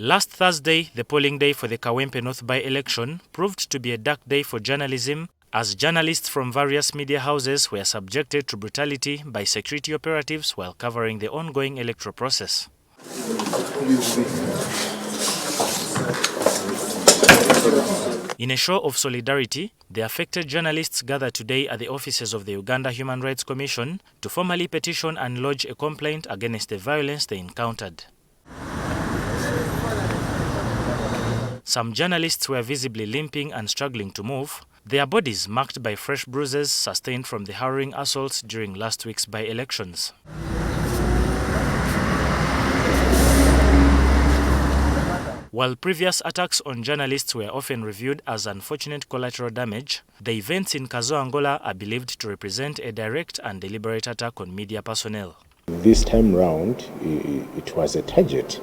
Last Thursday, the polling day for the Kawempe North by-election proved to be a dark day for journalism, as journalists from various media houses were subjected to brutality by security operatives while covering the ongoing electoral process. In a show of solidarity, the affected journalists gathered today at the offices of the Uganda Human Rights Commission to formally petition and lodge a complaint against the violence they encountered. Some journalists were visibly limping and struggling to move, their bodies marked by fresh bruises sustained from the harrowing assaults during last week's by-elections. While previous attacks on journalists were often reviewed as unfortunate collateral damage, the events in Kazo, Angola are believed to represent a direct and deliberate attack on media personnel. This time round, it was a target,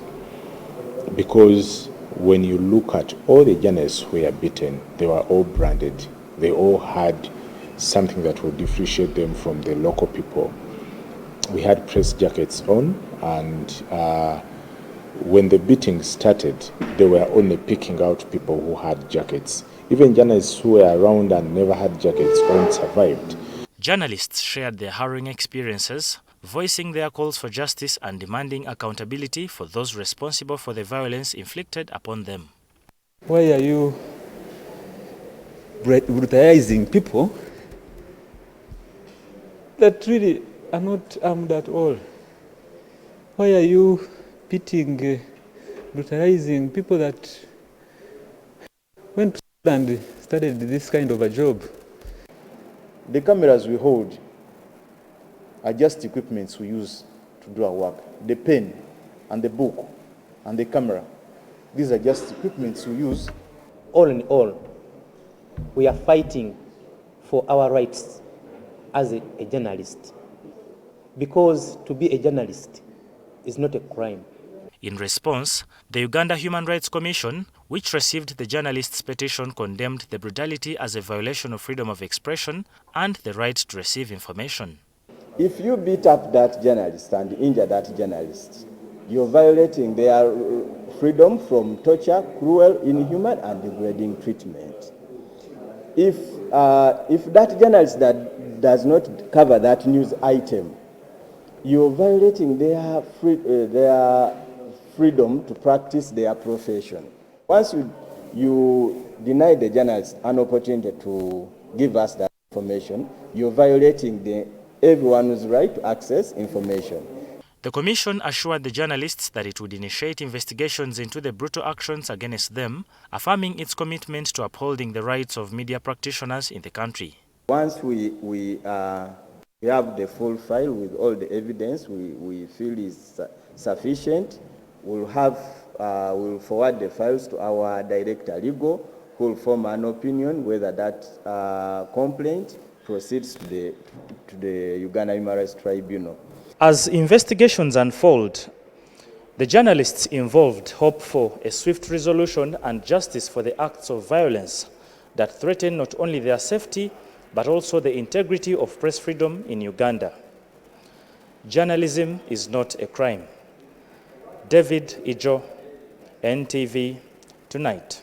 because when you look at all the journalists who were beaten, they were all branded. They all had something that would differentiate them from the local people. We had press jackets on, and when the beating started, they were only picking out people who had jackets. Even journalists who were around and never had jackets on survived. Journalists shared their harrowing experiences, voicing their calls for justice and demanding accountability for those responsible for the violence inflicted upon them. Why are you brutalizing people that really are not armed at all? Why are you beating, brutalizing people that went to school and studied this kind of a job? The cameras we hold are just equipments we use to do our work. The pen and the book and the camera, these are just equipments we use. All in all, we are fighting for our rights as a journalist, because to be a journalist is not a crime. In response, the Uganda Human Rights Commission, which received the journalists' petition, condemned the brutality as a violation of freedom of expression and the right to receive information. If you beat up that journalist and injure that journalist, you're violating their freedom from torture, cruel, inhuman, and degrading treatment. If that journalist that does not cover that news item, you're violating their freedom to practice their profession. Once you deny the journalist an opportunity to give us that information, you're violating everyone's right to access information. The Commission assured the journalists that it would initiate investigations into the brutal actions against them, affirming its commitment to upholding the rights of media practitioners in the country. Once we have the full file with all the evidence we feel is sufficient, we'll forward the files to our Director Legal, who will form an opinion whether that complaint proceeds to the Uganda Human Rights Tribunal. As investigations unfold, the journalists involved hope for a swift resolution and justice for the acts of violence that threaten not only their safety, but also the integrity of press freedom in Uganda. Journalism is not a crime. David Ijo, NTV Tonight.